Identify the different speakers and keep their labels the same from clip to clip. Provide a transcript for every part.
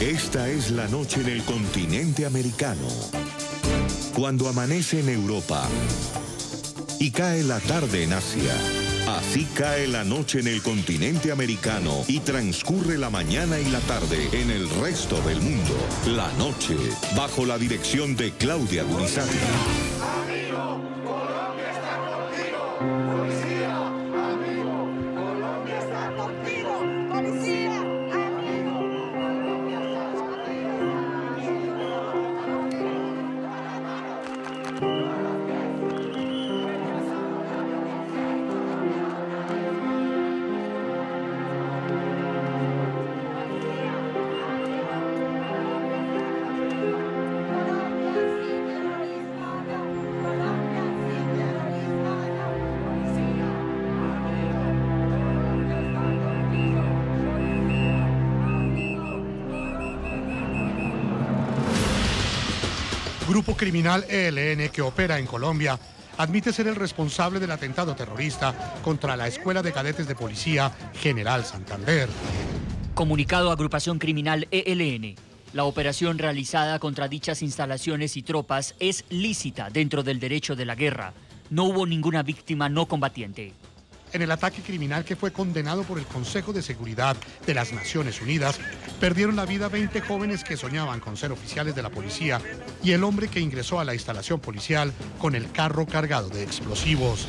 Speaker 1: Esta es la noche en el continente americano. Cuando amanece en Europa y cae la tarde en Asia. Así cae la noche en el continente americano y transcurre la mañana y la tarde en el resto del mundo. La noche, bajo la dirección de Claudia Gurizati.
Speaker 2: Amigo, Colombia está contigo. Policía, amigo, Colombia está contigo. Policía, amigo, Colombia está
Speaker 3: Grupo criminal ELN que opera en Colombia admite ser el responsable del atentado terrorista contra la Escuela de Cadetes de Policía General Santander.
Speaker 4: Comunicado Agrupación Criminal ELN. La operación realizada contra dichas instalaciones y tropas es lícita dentro del derecho de la guerra. No hubo ninguna víctima no combatiente.
Speaker 3: En el ataque criminal que fue condenado por el Consejo de Seguridad de las Naciones Unidas, perdieron la vida 20 jóvenes que soñaban con ser oficiales de la policía y el hombre que ingresó a la instalación policial con el carro cargado de explosivos.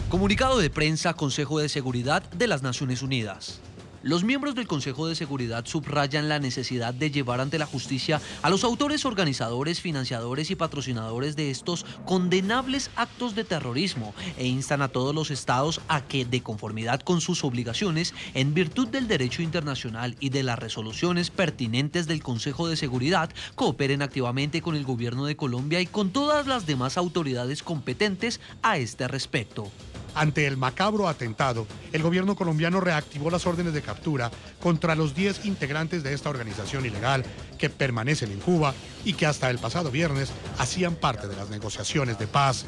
Speaker 5: Comunicado de prensa, Consejo de Seguridad de las Naciones Unidas. Los miembros del Consejo de Seguridad subrayan la necesidad de llevar ante la justicia a los autores, organizadores, financiadores y patrocinadores de estos condenables actos de terrorismo e instan a todos los estados a que, de conformidad con sus obligaciones, en virtud del derecho internacional y de las resoluciones pertinentes del Consejo de Seguridad, cooperen activamente con el gobierno de Colombia y con todas las demás autoridades competentes a este respecto.
Speaker 3: Ante el macabro atentado, el gobierno colombiano reactivó las órdenes de captura contra los 10 integrantes de esta organización ilegal que permanecen en Cuba y que hasta el pasado viernes hacían parte de las negociaciones de paz.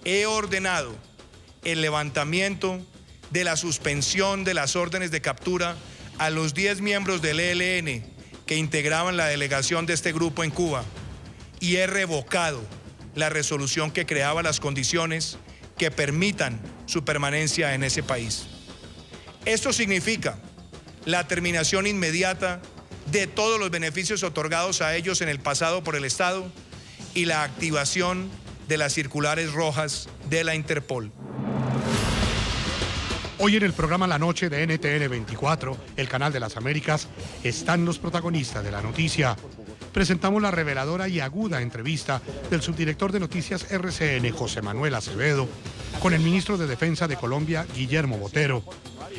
Speaker 6: He ordenado el levantamiento de la suspensión de las órdenes de captura a los 10 miembros del ELN que integraban la delegación de este grupo en Cuba y he revocado la resolución que creaba las condiciones que permitan su permanencia en ese país. Esto significa la terminación inmediata de todos los beneficios otorgados a ellos en el pasado por el Estado y la activación de las circulares rojas de la Interpol.
Speaker 3: Hoy en el programa La Noche de NTN 24, el canal de las Américas, están los protagonistas de la noticia. Presentamos la reveladora y aguda entrevista del subdirector de Noticias RCN, José Manuel Acevedo, con el ministro de Defensa de Colombia, Guillermo Botero.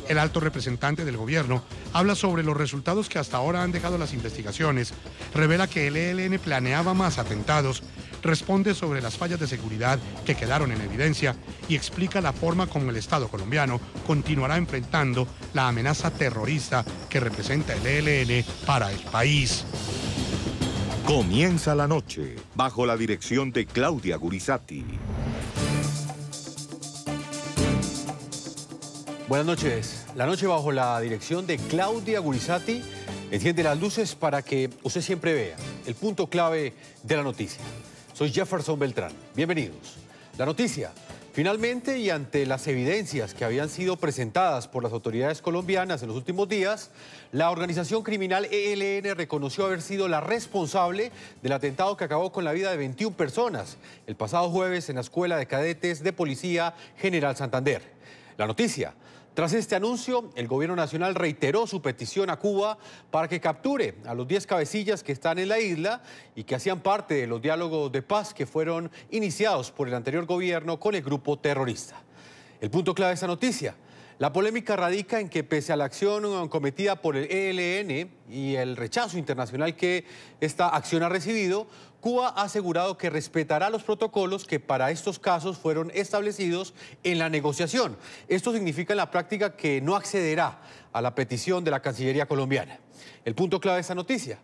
Speaker 3: El alto representante del gobierno habla sobre los resultados que hasta ahora han dejado las investigaciones, revela que el ELN planeaba más atentados, responde sobre las fallas de seguridad que quedaron en evidencia y explica la forma como el Estado colombiano continuará enfrentando la amenaza terrorista que representa el ELN para el país.
Speaker 1: Comienza la noche, bajo la dirección de Claudia Gurizati.
Speaker 7: Buenas noches. La noche bajo la dirección de Claudia Gurizati enciende las luces para que usted siempre vea el punto clave de la noticia. Soy Jefferson Beltrán. Bienvenidos. La noticia. Finalmente, y ante las evidencias que habían sido presentadas por las autoridades colombianas en los últimos días, la organización criminal ELN reconoció haber sido la responsable del atentado que acabó con la vida de 21 personas el pasado jueves en la Escuela de Cadetes de Policía General Santander. La noticia. Tras este anuncio, el gobierno nacional reiteró su petición a Cuba para que capture a los 10 cabecillas que están en la isla y que hacían parte de los diálogos de paz que fueron iniciados por el anterior gobierno con el grupo terrorista. El punto clave de esta noticia. La polémica radica en que pese a la acción cometida por el ELN y el rechazo internacional que esta acción ha recibido, Cuba ha asegurado que respetará los protocolos que para estos casos fueron establecidos en la negociación. Esto significa en la práctica que no accederá a la petición de la Cancillería colombiana. El punto clave de esta noticia.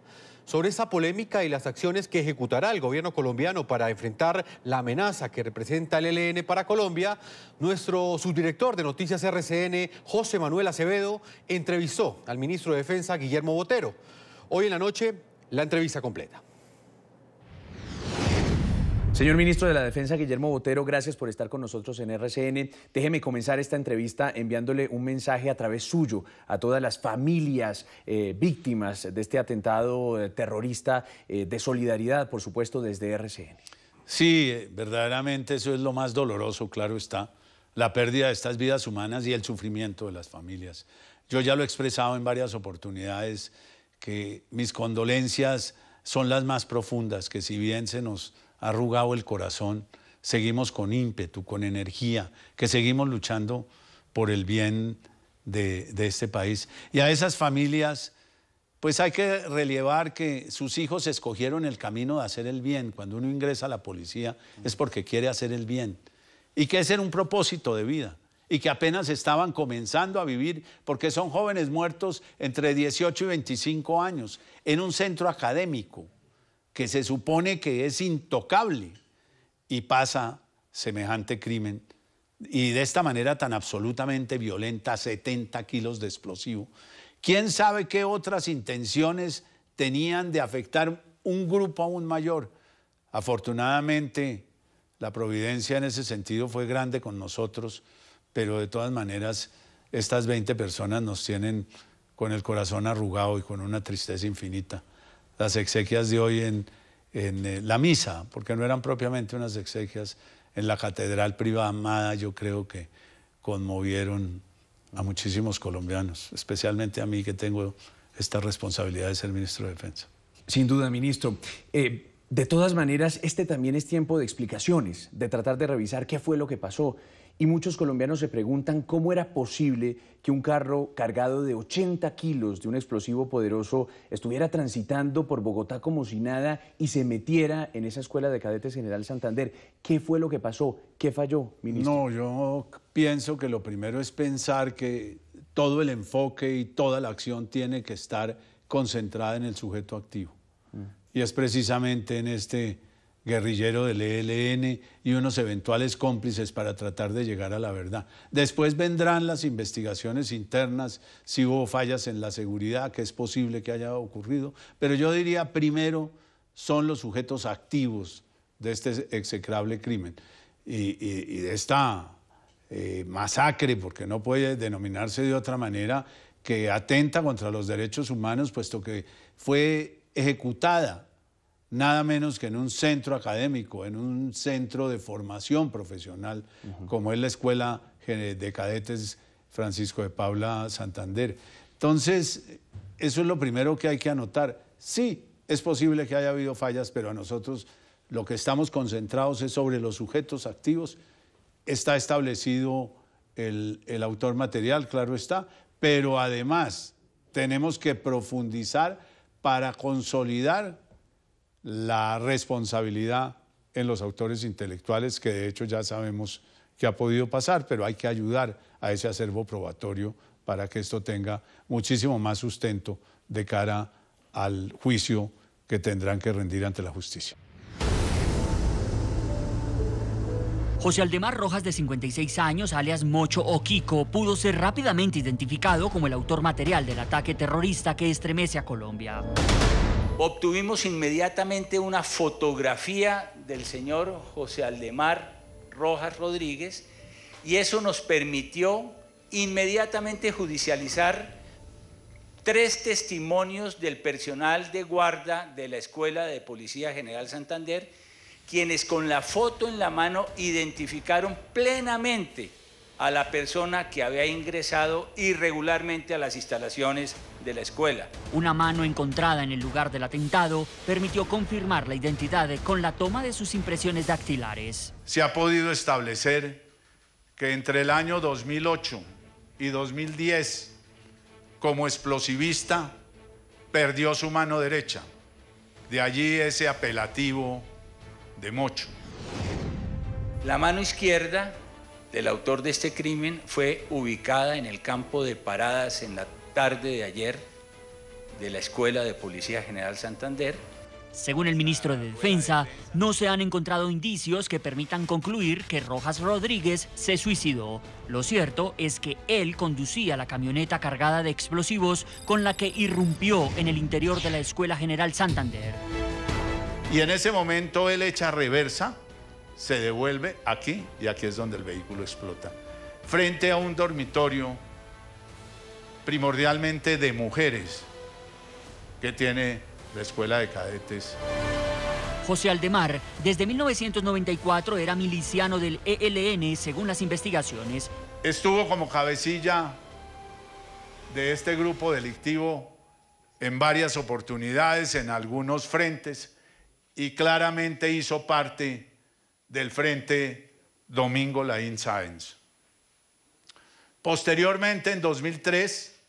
Speaker 7: Sobre esta polémica y las acciones que ejecutará el gobierno colombiano para enfrentar la amenaza que representa el ELN para Colombia, nuestro subdirector de Noticias RCN, José Manuel Acevedo, entrevistó al ministro de Defensa, Guillermo Botero. Hoy en la noche, la entrevista completa.
Speaker 8: Señor Ministro de la Defensa, Guillermo Botero, gracias por estar con nosotros en RCN. Déjeme comenzar esta entrevista enviándole un mensaje a través suyo a todas las familias víctimas de este atentado terrorista, de solidaridad, por supuesto, desde RCN.
Speaker 9: Sí, verdaderamente eso es lo más doloroso, claro está, la pérdida de estas vidas humanas y el sufrimiento de las familias. Yo ya lo he expresado en varias oportunidades, que mis condolencias son las más profundas, que si bien se nos ha arrugado el corazón, seguimos con ímpetu, con energía, que seguimos luchando por el bien de este país. Y a esas familias, pues hay que relevar que sus hijos escogieron el camino de hacer el bien. Cuando uno ingresa a la policía es porque quiere hacer el bien. Y que ese era un propósito de vida. Y que apenas estaban comenzando a vivir, porque son jóvenes muertos entre 18 y 25 años, en un centro académico, que se supone que es intocable, y pasa semejante crimen, y de esta manera tan absolutamente violenta, 70 kilos de explosivo. ¿Quién sabe qué otras intenciones tenían de afectar un grupo aún mayor? Afortunadamente, la providencia en ese sentido fue grande con nosotros, pero de todas maneras, estas 20 personas nos tienen con el corazón arrugado y con una tristeza infinita. Las exequias de hoy en la misa, porque no eran propiamente unas exequias, en la catedral privada, yo creo que conmovieron a muchísimos colombianos, especialmente a mí que tengo esta responsabilidad de ser ministro de Defensa.
Speaker 8: Sin duda, ministro. De todas maneras, este también es tiempo de explicaciones, de tratar de revisar qué fue lo que pasó. Y muchos colombianos se preguntan cómo era posible que un carro cargado de 80 kilos de un explosivo poderoso estuviera transitando por Bogotá como si nada y se metiera en esa escuela de cadetes General Santander. ¿Qué fue lo que pasó? ¿Qué falló, ministro?
Speaker 9: No, yo pienso que lo primero es pensar que todo el enfoque y toda la acción tiene que estar concentrada en el sujeto activo. Y es precisamente en este guerrillero del ELN y unos eventuales cómplices para tratar de llegar a la verdad. Después vendrán las investigaciones internas, si hubo fallas en la seguridad, que es posible que haya ocurrido, pero yo diría primero son los sujetos activos de este execrable crimen y de esta masacre, porque no puede denominarse de otra manera, que atenta contra los derechos humanos, puesto que fue ejecutada nada menos que en un centro académico, en un centro de formación profesional, como es la Escuela de Cadetes Francisco de Paula Santander. Entonces, eso es lo primero que hay que anotar. Sí, es posible que haya habido fallas, pero a nosotros lo que estamos concentrados es sobre los sujetos activos. Está establecido el autor material, claro está, pero además tenemos que profundizar para consolidar la responsabilidad en los autores intelectuales, que de hecho ya sabemos que ha podido pasar, pero hay que ayudar a ese acervo probatorio para que esto tenga muchísimo más sustento de cara al juicio que tendrán que rendir ante la justicia.
Speaker 4: José Aldemar Rojas, de 56 años, alias Mocho o Kiko, pudo ser rápidamente identificado como el autor material del ataque terrorista que estremece a Colombia.
Speaker 10: Obtuvimos inmediatamente una fotografía del señor José Aldemar Rojas Rodríguez y eso nos permitió inmediatamente judicializar 3 testimonios del personal de guarda de la Escuela de Policía General Santander, quienes con la foto en la mano identificaron plenamente a la persona que había ingresado irregularmente a las instalaciones de la escuela.
Speaker 4: Una mano encontrada en el lugar del atentado permitió confirmar la identidad con la toma de sus impresiones dactilares.
Speaker 9: Se ha podido establecer que entre el año 2008 y 2010, como explosivista, perdió su mano derecha. De allí ese apelativo de Mocho.
Speaker 10: La mano izquierda del autor de este crimen fue ubicada en el campo de paradas en la tarde de ayer de la Escuela de Policía General Santander.
Speaker 4: Según el ministro de Defensa, no se han encontrado indicios que permitan concluir que Rojas Rodríguez se suicidó. Lo cierto es que él conducía la camioneta cargada de explosivos con la que irrumpió en el interior de la Escuela General Santander.
Speaker 9: Y en ese momento él echa reversa, se devuelve aquí y aquí es donde el vehículo explota. Frente a un dormitorio primordialmente de mujeres que tiene la Escuela de Cadetes.
Speaker 4: José Aldemar, desde 1994 era miliciano del ELN, según las investigaciones.
Speaker 9: Estuvo como cabecilla de este grupo delictivo en varias oportunidades, en algunos frentes, y claramente hizo parte del Frente Domingo Laín Sáenz. Posteriormente, en 2003,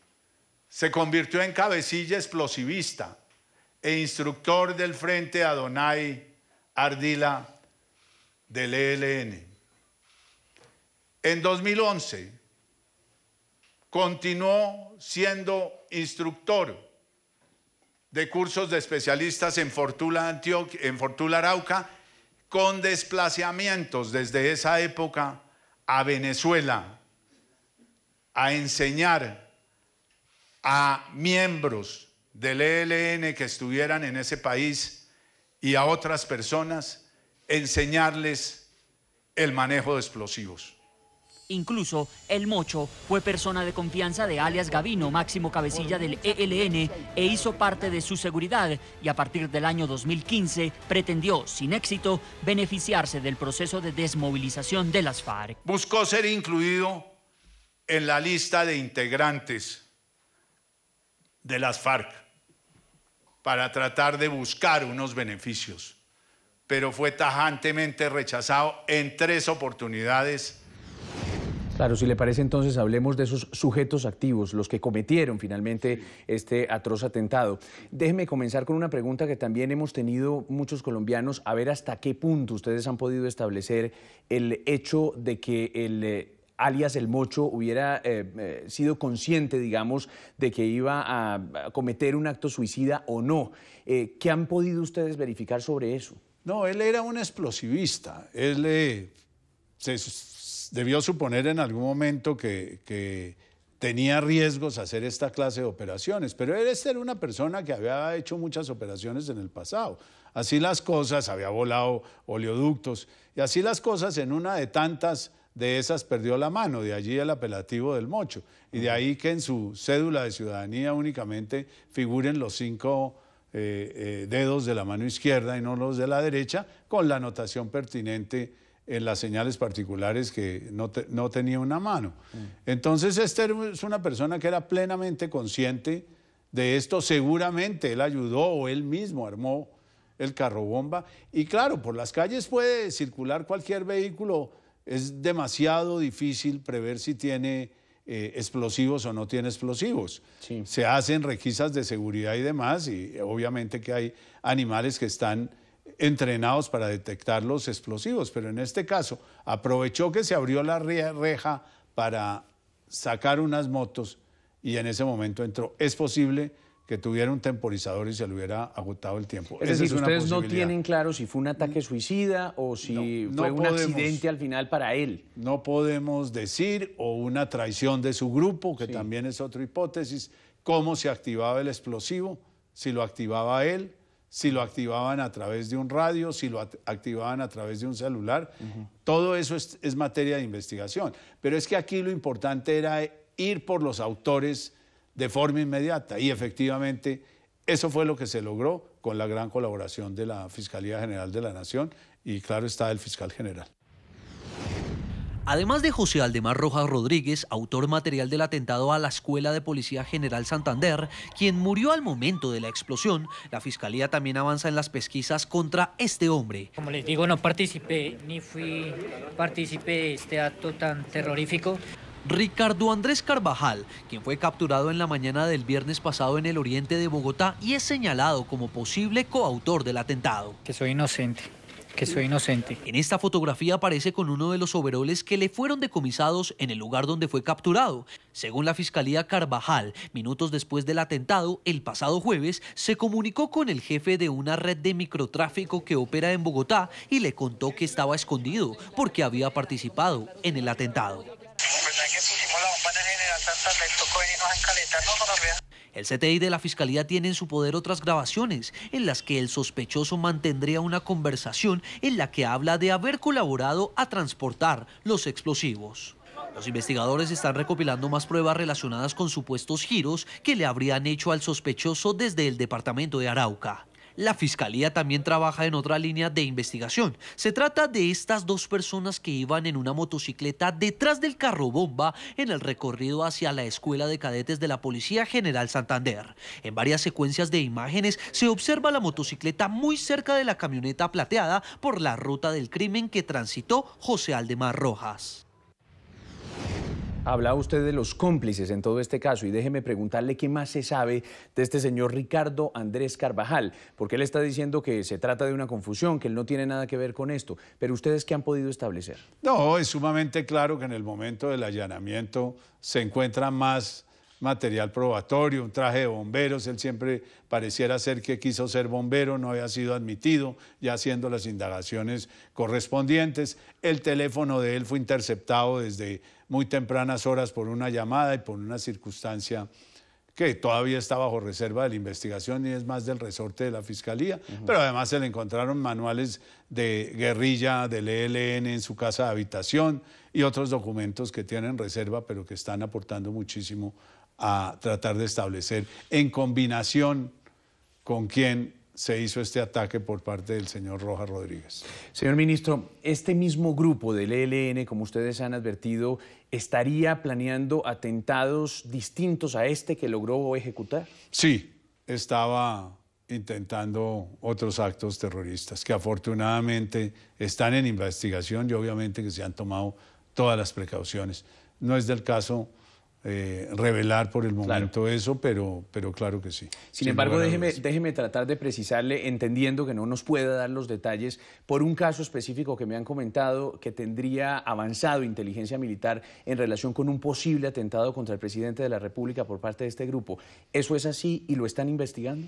Speaker 9: se convirtió en cabecilla explosivista e instructor del Frente Adonai Ardila del ELN. En 2011 continuó siendo instructor de cursos de especialistas en Fortuna, Arauca, con desplazamientos desde esa época a Venezuela a enseñar a miembros del ELN que estuvieran en ese país y a otras personas, enseñarles el manejo de explosivos.
Speaker 4: Incluso el Mocho fue persona de confianza de alias Gavino, máximo cabecilla del ELN, e hizo parte de su seguridad, y a partir del año 2015 pretendió, sin éxito, beneficiarse del proceso de desmovilización de las FARC.
Speaker 9: Buscó ser incluido en la lista de integrantes de las FARC para tratar de buscar unos beneficios, pero fue tajantemente rechazado en 3 oportunidades.
Speaker 8: Claro, si le parece, entonces hablemos de esos sujetos activos, los que cometieron finalmente este atroz atentado. Déjeme comenzar con una pregunta que también hemos tenido muchos colombianos, a ver hasta qué punto ustedes han podido establecer el hecho de que el alias El Mocho hubiera sido consciente, digamos, de que iba a cometer un acto suicida o no. ¿Qué han podido ustedes verificar sobre eso?
Speaker 9: No, él era un explosivista. Él debió suponer en algún momento que tenía riesgos hacer esta clase de operaciones, pero él era una persona que había hecho muchas operaciones en el pasado. Así las cosas, había volado oleoductos, y así las cosas, en una de tantas de esas perdió la mano, de allí el apelativo del Mocho, y de ahí que en su cédula de ciudadanía únicamente figuren los 5 dedos de la mano izquierda y no los de la derecha, con la anotación pertinente en las señales particulares que no tenía una mano. Entonces este es una persona que era plenamente consciente de esto. Seguramente él ayudó o él mismo armó el carrobomba, y claro, por las calles puede circular cualquier vehículo. Es demasiado difícil prever si tiene explosivos o no tiene explosivos. Sí. Se hacen requisas de seguridad y demás, y obviamente que hay animales que están entrenados para detectar los explosivos, pero en este caso aprovechó que se abrió la reja para sacar unas motos y en ese momento entró. Es posible que tuviera un temporizador y se le hubiera agotado el tiempo.
Speaker 8: Es decir, ustedes no tienen claro si fue un ataque suicida o si fue un accidente al final para él.
Speaker 9: No podemos decir, o una traición de su grupo, que también es otra hipótesis, cómo se activaba el explosivo, si lo activaba él, si lo activaban a través de un radio, si lo activaban a través de un celular. Todo eso es materia de investigación. Pero es que aquí lo importante era ir por los autores de forma inmediata, y efectivamente eso fue lo que se logró con la gran colaboración de la Fiscalía General de la Nación y, claro está, el fiscal general.
Speaker 5: Además de José Aldemar Rojas Rodríguez, autor material del atentado a la Escuela de Policía General Santander, quien murió al momento de la explosión, la Fiscalía también avanza en las pesquisas contra este hombre.
Speaker 11: Como les digo, no participé ni fui partícipe de este acto tan terrorífico.
Speaker 5: Ricardo Andrés Carvajal, quien fue capturado en la mañana del viernes pasado en el oriente de Bogotá y es señalado como posible coautor del atentado.
Speaker 11: Que soy inocente. que soy inocente.
Speaker 5: En esta fotografía aparece con uno de los overoles que le fueron decomisados en el lugar donde fue capturado. Según la Fiscalía Carvajal, minutos después del atentado, el pasado jueves, se comunicó con el jefe de una red de microtráfico que opera en Bogotá y le contó que estaba escondido porque había participado en el atentado. El CTI de la Fiscalía tiene en su poder otras grabaciones en las que el sospechoso mantendría una conversación en la que habla de haber colaborado a transportar los explosivos. Los investigadores están recopilando más pruebas relacionadas con supuestos giros que le habrían hecho al sospechoso desde el departamento de Arauca. La Fiscalía también trabaja en otra línea de investigación. Se trata de estas dos personas que iban en una motocicleta detrás del carro bomba en el recorrido hacia la Escuela de Cadetes de la Policía General Santander. En varias secuencias de imágenes se observa la motocicleta muy cerca de la camioneta plateada por la ruta del crimen que transitó José Aldemar Rojas.
Speaker 8: Hablaba usted de los cómplices en todo este caso y déjeme preguntarle qué más se sabe de este señor Ricardo Andrés Carvajal, porque él está diciendo que se trata de una confusión, que él no tiene nada que ver con esto, pero ¿ustedes qué han podido establecer?
Speaker 9: No, es sumamente claro que en el momento del allanamiento se encuentra más material probatorio, un traje de bomberos, él siempre pareciera ser que quiso ser bombero, no había sido admitido, ya haciendo las indagaciones correspondientes. El teléfono de él fue interceptado desde muy tempranas horas por una llamada y por una circunstancia que todavía está bajo reserva de la investigación y es más del resorte de la Fiscalía, pero además se le encontraron manuales de guerrilla del ELN en su casa de habitación y otros documentos que tienen reserva, pero que están aportando muchísimo a tratar de establecer en combinación con quién se hizo este ataque por parte del señor Rojas Rodríguez.
Speaker 8: Señor ministro, este mismo grupo del ELN, como ustedes han advertido, ¿estaría planeando atentados distintos a este que logró ejecutar?
Speaker 9: Sí, estaba intentando otros actos terroristas que afortunadamente están en investigación y obviamente que se han tomado todas las precauciones. No es del caso revelar por el momento eso, pero claro que sí.
Speaker 8: Sin embargo, déjeme tratar de precisarle, entendiendo que no nos puede dar los detalles, por un caso específico que me han comentado que tendría avanzado inteligencia militar en relación con un posible atentado contra el presidente de la República por parte de este grupo. ¿Eso es así y lo están investigando?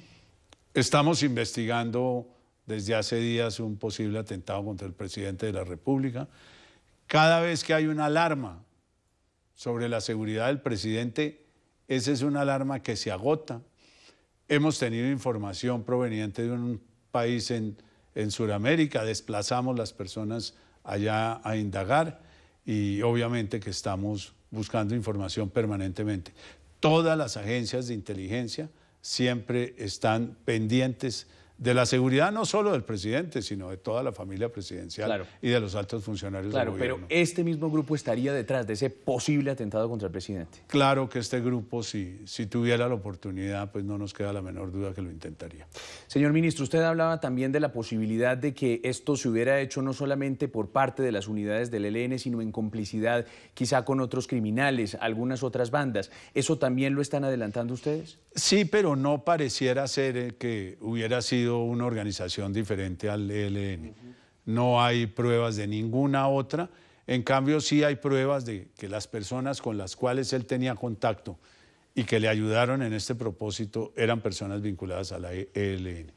Speaker 9: Estamos investigando desde hace días un posible atentado contra el presidente de la República. Cada vez que hay una alarma sobre la seguridad del presidente, esa es una alarma que se agota. Hemos tenido información proveniente de un país en Sudamérica, desplazamos las personas allá a indagar y obviamente que estamos buscando información permanentemente. Todas las agencias de inteligencia siempre están pendientes de la seguridad no solo del presidente, sino de toda la familia presidencial y de los altos funcionarios del gobierno.
Speaker 8: Pero este mismo grupo estaría detrás de ese posible atentado contra el presidente.
Speaker 9: Claro que este grupo, si tuviera la oportunidad, pues no nos queda la menor duda que lo intentaría.
Speaker 8: Señor ministro, usted hablaba también de la posibilidad de que esto se hubiera hecho no solamente por parte de las unidades del ELN, sino en complicidad quizá con otros criminales, algunas otras bandas. ¿Eso también lo están adelantando ustedes?
Speaker 9: Sí, pero no pareciera ser que hubiera sido una organización diferente al ELN. No hay pruebas de ninguna otra. En cambio, sí hay pruebas de que las personas con las cuales él tenía contacto y que le ayudaron en este propósito eran personas vinculadas a la ELN.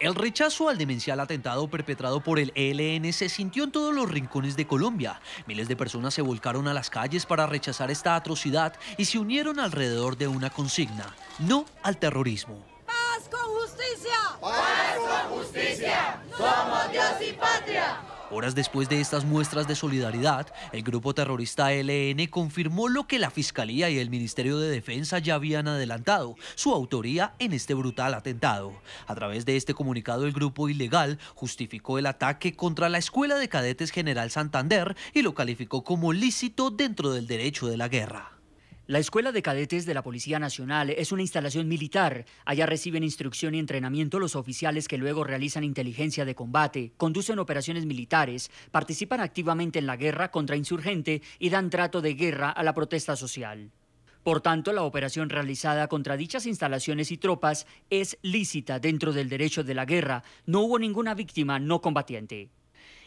Speaker 5: El rechazo al demencial atentado perpetrado por el ELN se sintió en todos los rincones de Colombia. Miles de personas se volcaron a las calles para rechazar esta atrocidad y se unieron alrededor de una consigna: no al terrorismo.
Speaker 2: ¡Paz con justicia! ¡Paz con justicia! ¡Somos Dios y patria!
Speaker 5: Horas después de estas muestras de solidaridad, el grupo terrorista ELN confirmó lo que la Fiscalía y el Ministerio de Defensa ya habían adelantado: su autoría en este brutal atentado. A través de este comunicado, el grupo ilegal justificó el ataque contra la Escuela de Cadetes General Santander y lo calificó como lícito dentro del derecho de la guerra.
Speaker 4: La Escuela de Cadetes de la Policía Nacional es una instalación militar. Allá reciben instrucción y entrenamiento los oficiales que luego realizan inteligencia de combate, conducen operaciones militares, participan activamente en la guerra contra insurgente y dan trato de guerra a la protesta social. Por tanto, la operación realizada contra dichas instalaciones y tropas es lícita dentro del derecho de la guerra. No hubo ninguna víctima no combatiente.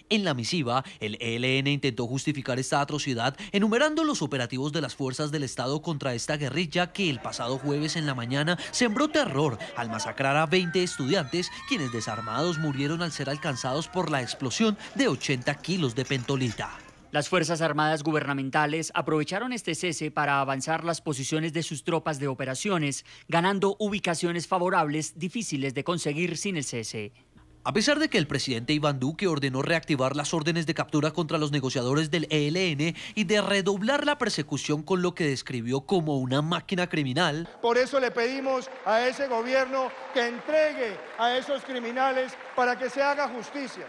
Speaker 5: En la misiva, el ELN intentó justificar esta atrocidad enumerando los operativos de las fuerzas del Estado contra esta guerrilla que el pasado jueves en la mañana sembró terror al masacrar a 20 estudiantes, quienes desarmados murieron al ser alcanzados por la explosión de 80 kilos de pentolita.
Speaker 4: Las Fuerzas Armadas gubernamentales aprovecharon este cese para avanzar las posiciones de sus tropas de operaciones, ganando ubicaciones favorables difíciles de conseguir sin el cese.
Speaker 5: A pesar de que el presidente Iván Duque ordenó reactivar las órdenes de captura contra los negociadores del ELN y de redoblar la persecución con lo que describió como una máquina criminal.
Speaker 12: Por eso le pedimos a ese gobierno que entregue a esos criminales para que se haga justicia.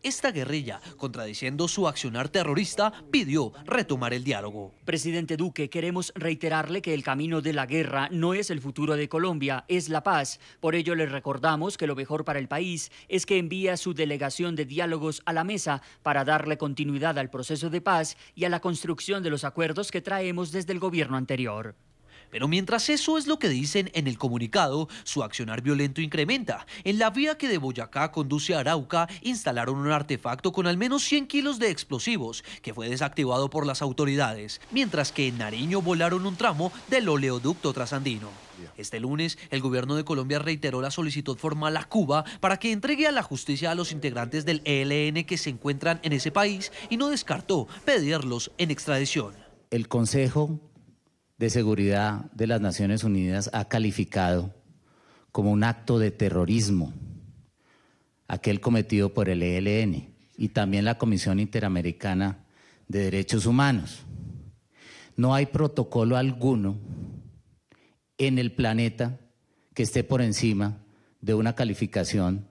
Speaker 5: Esta guerrilla, contradiciendo su accionar terrorista, pidió retomar el diálogo.
Speaker 4: Presidente Duque, queremos reiterarle que el camino de la guerra no es el futuro de Colombia, es la paz. Por ello le recordamos que lo mejor para el país es que envíe a su delegación de diálogos a la mesa para darle continuidad al proceso de paz y a la construcción de los acuerdos que traemos desde el gobierno anterior.
Speaker 5: Pero mientras eso es lo que dicen en el comunicado, su accionar violento incrementa. En la vía que de Boyacá conduce a Arauca, instalaron un artefacto con al menos 100 kilos de explosivos, que fue desactivado por las autoridades, mientras que en Nariño volaron un tramo del oleoducto trasandino. Este lunes, el gobierno de Colombia reiteró la solicitud formal a Cuba para que entregue a la justicia a los integrantes del ELN que se encuentran en ese país y no descartó pedirlos en extradición.
Speaker 13: El Consejo de Seguridad de las Naciones Unidas ha calificado como un acto de terrorismo aquel cometido por el ELN y también la Comisión Interamericana de Derechos Humanos. No hay protocolo alguno en el planeta que esté por encima de una calificación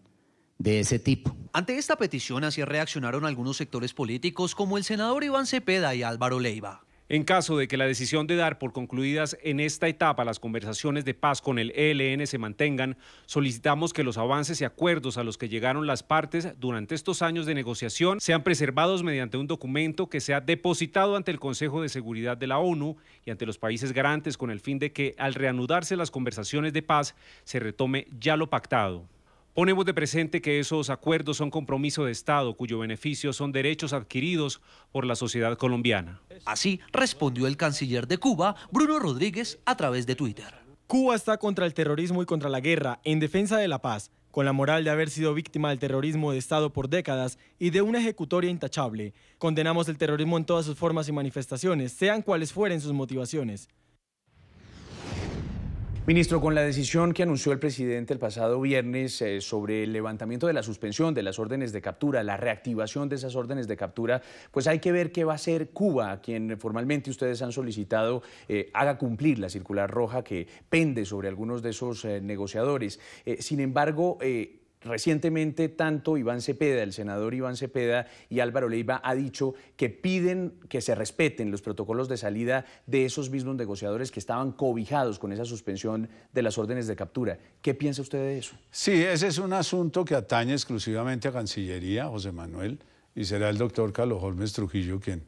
Speaker 13: de ese tipo.
Speaker 5: Ante esta petición así reaccionaron algunos sectores políticos como el senador Iván Cepeda y Álvaro Leiva.
Speaker 14: En caso de que la decisión de dar por concluidas en esta etapa las conversaciones de paz con el ELN se mantengan, solicitamos que los avances y acuerdos a los que llegaron las partes durante estos años de negociación sean preservados mediante un documento que sea depositado ante el Consejo de Seguridad de la ONU y ante los países garantes con el fin de que, al reanudarse las conversaciones de paz, se retome ya lo pactado. Ponemos de presente que esos acuerdos son compromiso de Estado, cuyo beneficio son derechos adquiridos por la sociedad colombiana.
Speaker 5: Así respondió el canciller de Cuba, Bruno Rodríguez, a través de Twitter.
Speaker 15: Cuba está contra el terrorismo y contra la guerra, en defensa de la paz, con la moral de haber sido víctima del terrorismo de Estado por décadas y de una ejecutoria intachable. Condenamos el terrorismo en todas sus formas y manifestaciones, sean cuales fueren sus motivaciones.
Speaker 8: Ministro, con la decisión que anunció el presidente el pasado viernes sobre el levantamiento de la suspensión de las órdenes de captura, la reactivación de esas órdenes de captura, pues hay que ver qué va a hacer Cuba, a quien formalmente ustedes han solicitado haga cumplir la circular roja que pende sobre algunos de esos negociadores. Sin embargo, recientemente, tanto Iván Cepeda, el senador Iván Cepeda y Álvaro Leiva ha dicho que piden que se respeten los protocolos de salida de esos mismos negociadores que estaban cobijados con esa suspensión de las órdenes de captura. ¿Qué piensa usted de eso?
Speaker 9: Sí, ese es un asunto que atañe exclusivamente a Cancillería, José Manuel, y será el doctor Carlos Holmes Trujillo quien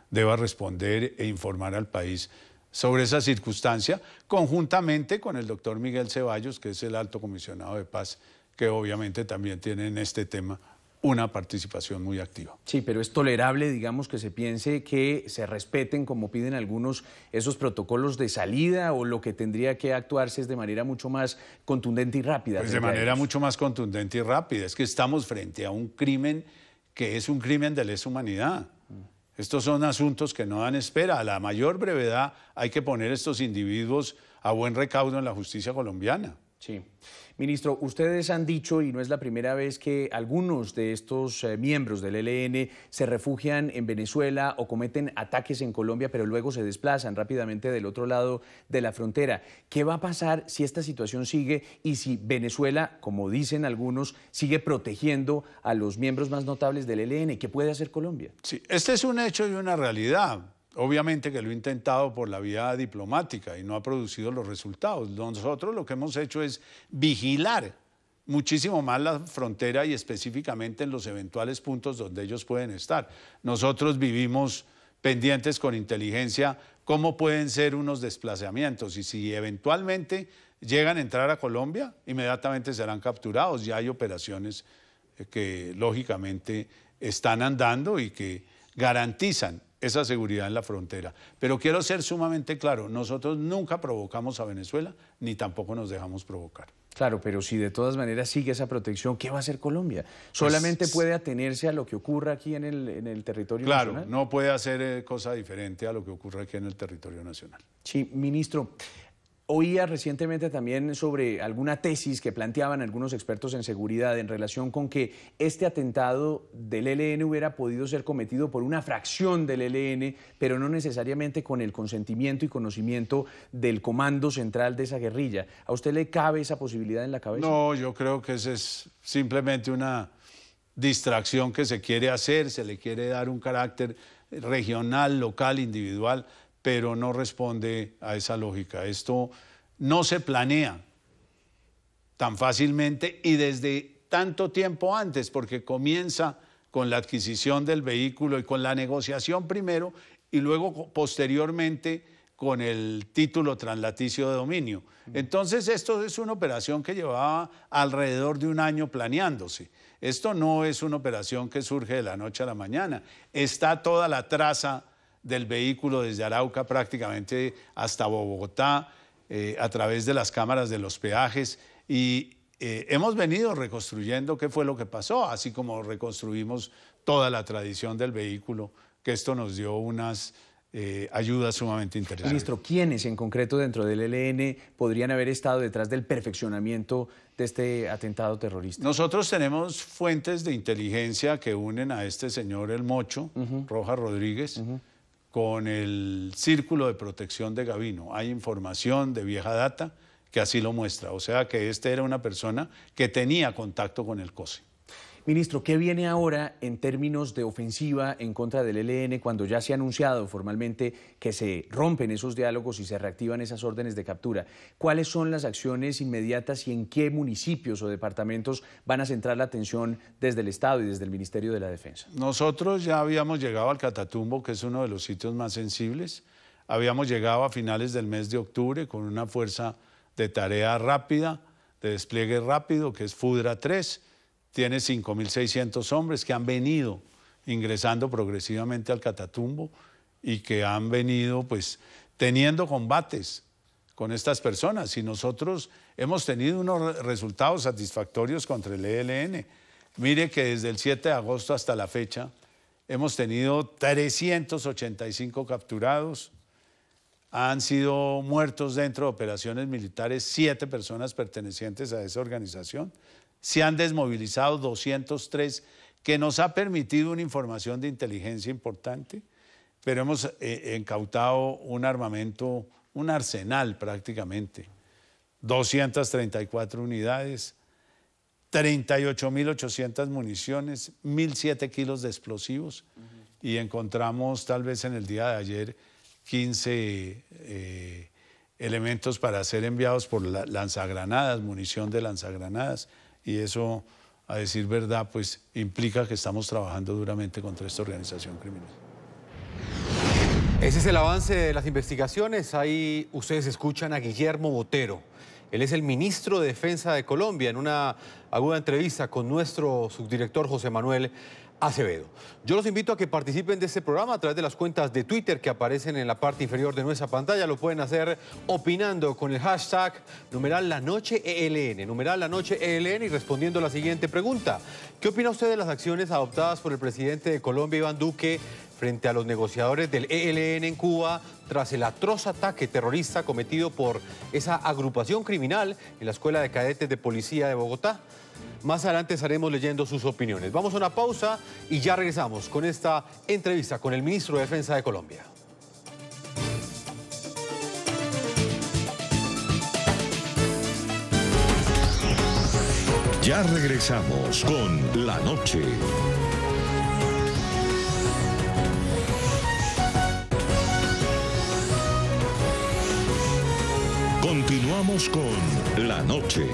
Speaker 9: deba responder e informar al país sobre esa circunstancia, conjuntamente con el doctor Miguel Ceballos, que es el alto comisionado de paz, que obviamente también tiene en este tema una participación muy activa.
Speaker 8: Sí, pero es tolerable, digamos, que se piense que se respeten, como piden algunos, esos protocolos de salida, o lo que tendría que actuarse es de manera mucho más contundente y rápida.
Speaker 9: Pues de manera mucho más contundente y rápida. Es que estamos frente a un crimen que es un crimen de lesa humanidad. Estos son asuntos que no dan espera. A la mayor brevedad hay que poner estos individuos a buen recaudo en la justicia colombiana.
Speaker 8: Sí. Ministro, ustedes han dicho, y no es la primera vez, que algunos de estos miembros del ELN se refugian en Venezuela o cometen ataques en Colombia, pero luego se desplazan rápidamente del otro lado de la frontera. ¿Qué va a pasar si esta situación sigue y si Venezuela, como dicen algunos, sigue protegiendo a los miembros más notables del ELN? ¿Qué puede hacer Colombia?
Speaker 9: Sí, este es un hecho y una realidad. Obviamente que lo he intentado por la vía diplomática y no ha producido los resultados. Nosotros lo que hemos hecho es vigilar muchísimo más la frontera y específicamente en los eventuales puntos donde ellos pueden estar. Nosotros vivimos pendientes con inteligencia cómo pueden ser unos desplazamientos y si eventualmente llegan a entrar a Colombia, inmediatamente serán capturados. Ya hay operaciones que lógicamente están andando y que garantizan esa seguridad en la frontera. Pero quiero ser sumamente claro, nosotros nunca provocamos a Venezuela, ni tampoco nos dejamos provocar.
Speaker 8: Claro, pero si de todas maneras sigue esa protección, ¿qué va a hacer Colombia? ¿Solamente puede atenerse a lo que ocurra aquí en el territorio nacional?
Speaker 9: Claro, no puede hacer cosa diferente a lo que ocurre aquí en el territorio nacional.
Speaker 8: Sí, ministro. Oía recientemente también sobre alguna tesis que planteaban algunos expertos en seguridad en relación con que este atentado del ELN hubiera podido ser cometido por una fracción del ELN, pero no necesariamente con el consentimiento y conocimiento del comando central de esa guerrilla. ¿A usted le cabe esa posibilidad en la cabeza?
Speaker 9: No, yo creo que esa es simplemente una distracción que se quiere hacer, se le quiere dar un carácter regional, local, individual, pero no responde a esa lógica. Esto no se planea tan fácilmente y desde tanto tiempo antes, porque comienza con la adquisición del vehículo y con la negociación primero y luego posteriormente con el título translaticio de dominio. Entonces esto es una operación que llevaba alrededor de un año planeándose. Esto no es una operación que surge de la noche a la mañana. Está toda la traza del vehículo desde Arauca prácticamente hasta Bogotá, a través de las cámaras de los peajes y hemos venido reconstruyendo qué fue lo que pasó, así como reconstruimos toda la tradición del vehículo, que esto nos dio unas ayudas sumamente interesantes.
Speaker 8: Ministro, ¿quiénes en concreto dentro del ELN podrían haber estado detrás del perfeccionamiento de este atentado terrorista?
Speaker 9: Nosotros tenemos fuentes de inteligencia que unen a este señor El Mocho, Rojas Rodríguez, con el Círculo de Protección de Gavino. Hay información de vieja data que así lo muestra. O sea que este era una persona que tenía contacto con el COSE.
Speaker 8: Ministro, ¿qué viene ahora en términos de ofensiva en contra del ELN cuando ya se ha anunciado formalmente que se rompen esos diálogos y se reactivan esas órdenes de captura? ¿Cuáles son las acciones inmediatas y en qué municipios o departamentos van a centrar la atención desde el Estado y desde el Ministerio de la Defensa?
Speaker 9: Nosotros ya habíamos llegado al Catatumbo, que es uno de los sitios más sensibles. Habíamos llegado a finales del mes de octubre con una fuerza de tarea rápida, de despliegue rápido, que es FUDRA 3. Tiene 5.600 hombres que han venido ingresando progresivamente al Catatumbo y que han venido pues teniendo combates con estas personas. Y nosotros hemos tenido unos resultados satisfactorios contra el ELN. Mire que desde el 7 de agosto hasta la fecha hemos tenido 385 capturados. Han sido muertos dentro de operaciones militares 7 personas pertenecientes a esa organización. Se han desmovilizado 203, que nos ha permitido una información de inteligencia importante, pero hemos incautado un armamento, un arsenal prácticamente, 234 unidades, 38.800 municiones, 1.007 kilos de explosivos y encontramos tal vez en el día de ayer 15 elementos para ser enviados por lanzagranadas, munición de lanzagranadas. Y eso, a decir verdad, pues implica que estamos trabajando duramente contra esta organización criminal.
Speaker 7: Ese es el avance de las investigaciones. Ahí ustedes escuchan a Guillermo Botero. Él es el ministro de Defensa de Colombia en una aguda entrevista con nuestro subdirector José Manuel Acevedo. Yo los invito a que participen de este programa a través de las cuentas de Twitter que aparecen en la parte inferior de nuestra pantalla. Lo pueden hacer opinando con el hashtag #LanocheELN, #LanocheELN y respondiendo la siguiente pregunta. ¿Qué opina usted de las acciones adoptadas por el presidente de Colombia, Iván Duque, frente a los negociadores del ELN en Cuba tras el atroz ataque terrorista cometido por esa agrupación criminal en la Escuela de Cadetes de Policía de Bogotá? Más adelante estaremos leyendo sus opiniones. Vamos a una pausa y ya regresamos con esta entrevista con el ministro de Defensa de Colombia.
Speaker 1: Ya regresamos con La Noche. Continuamos con La Noche.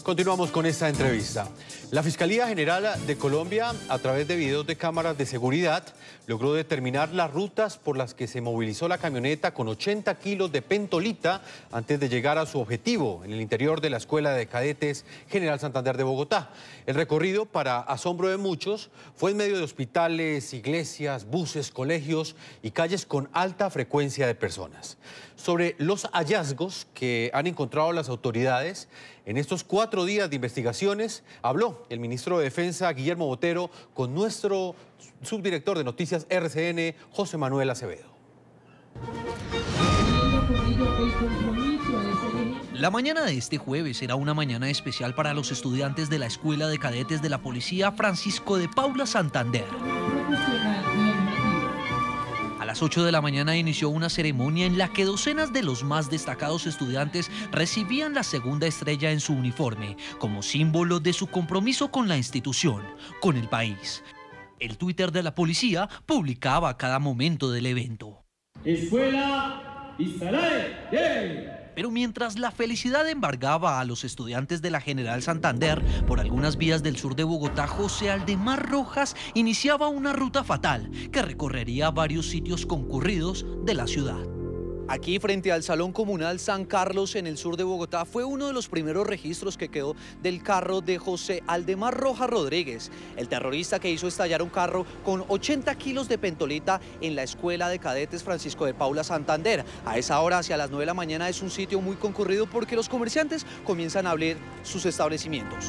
Speaker 7: Continuamos con esta entrevista. La Fiscalía General de Colombia, a través de videos de cámaras de seguridad, logró determinar las rutas por las que se movilizó la camioneta con 80 kilos de pentolita antes de llegar a su objetivo en el interior de la Escuela de Cadetes General Santander de Bogotá. El recorrido, para asombro de muchos, fue en medio de hospitales, iglesias, buses, colegios y calles con alta frecuencia de personas. Sobre los hallazgos que han encontrado las autoridades en estos 4 días de investigaciones, habló el ministro de Defensa, Guillermo Botero, con nuestro subdirector de Noticias RCN, José Manuel Acevedo.
Speaker 5: La mañana de este jueves era una mañana especial para los estudiantes de la Escuela de Cadetes de la Policía Francisco de Paula Santander. A las 8 de la mañana inició una ceremonia en la que docenas de los más destacados estudiantes recibían la segunda estrella en su uniforme, como símbolo de su compromiso con la institución, con el país. El Twitter de la policía publicaba a cada momento del evento.
Speaker 16: Escuela Istarae.
Speaker 5: Pero mientras la felicidad embargaba a los estudiantes de la General Santander, por algunas vías del sur de Bogotá, José Aldemar Rojas iniciaba una ruta fatal que recorrería varios sitios concurridos de la ciudad. Aquí, frente al Salón Comunal San Carlos, en el sur de Bogotá, fue uno de los primeros registros que quedó del carro de José Aldemar Rojas Rodríguez, el terrorista que hizo estallar un carro con 80 kilos de pentolita en la Escuela de Cadetes Francisco de Paula Santander. A esa hora, hacia las 9 de la mañana, es un sitio muy concurrido porque los comerciantes comienzan a abrir sus establecimientos.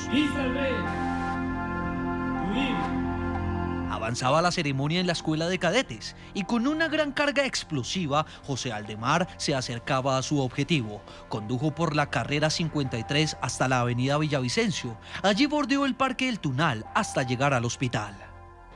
Speaker 5: Avanzaba la ceremonia en la Escuela de Cadetes y con una gran carga explosiva, José Aldemar se acercaba a su objetivo. Condujo por la carrera 53 hasta la avenida Villavicencio. Allí bordeó el Parque del Tunal hasta llegar al hospital.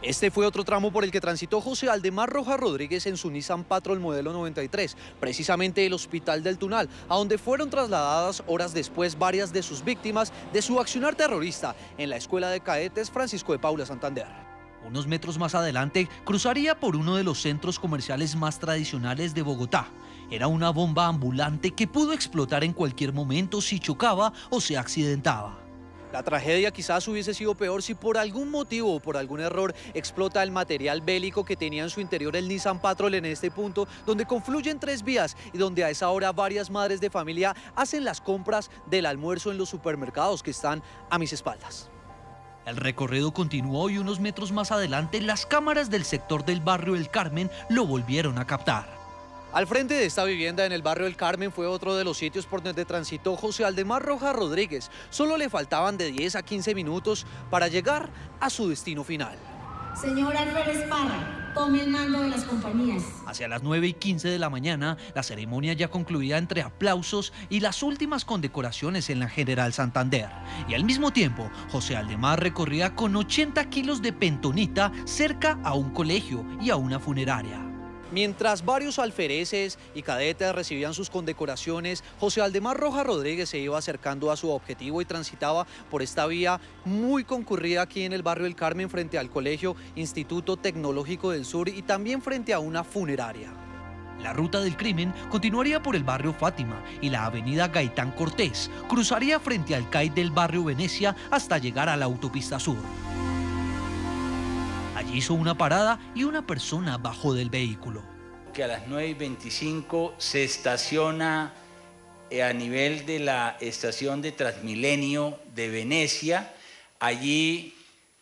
Speaker 5: Este fue otro tramo por el que transitó José Aldemar Rojas Rodríguez en su Nissan Patrol modelo 93, precisamente el Hospital del Tunal, a donde fueron trasladadas horas después varias de sus víctimas de su accionar terrorista en la Escuela de Cadetes Francisco de Paula Santander. Unos metros más adelante, cruzaría por uno de los centros comerciales más tradicionales de Bogotá. Era una bomba ambulante que pudo explotar en cualquier momento si chocaba o se accidentaba. La tragedia quizás hubiese sido peor si por algún motivo o por algún error explota el material bélico que tenía en su interior el Nissan Patrol en este punto, donde confluyen 3 vías y donde a esa hora varias madres de familia hacen las compras del almuerzo en los supermercados que están a mis espaldas. El recorrido continuó y unos metros más adelante las cámaras del sector del barrio El Carmen lo volvieron a captar. Al frente de esta vivienda en el barrio El Carmen fue otro de los sitios por donde transitó José Aldemar Rojas Rodríguez. Solo le faltaban de 10 a 15 minutos para llegar a su destino final.
Speaker 17: Señor Álvarez Parra, tome el mando de las compañías.
Speaker 5: Hacia las 9:15 de la mañana, la ceremonia ya concluía entre aplausos y las últimas condecoraciones en la General Santander. Y al mismo tiempo, José Aldemar recorría con 80 kilos de pentonita cerca a un colegio y a una funeraria. Mientras varios alfereces y cadetes recibían sus condecoraciones, José Aldemar Rojas Rodríguez se iba acercando a su objetivo y transitaba por esta vía muy concurrida aquí en el barrio El Carmen frente al Colegio Instituto Tecnológico del Sur y también frente a una funeraria. La ruta del crimen continuaría por el barrio Fátima y la avenida Gaitán Cortés, cruzaría frente al CAI del barrio Venecia hasta llegar a la autopista sur. Allí hizo una parada y una persona bajó del vehículo.
Speaker 10: Que a las 9:25 se estaciona a nivel de la estación de Transmilenio de Venecia. Allí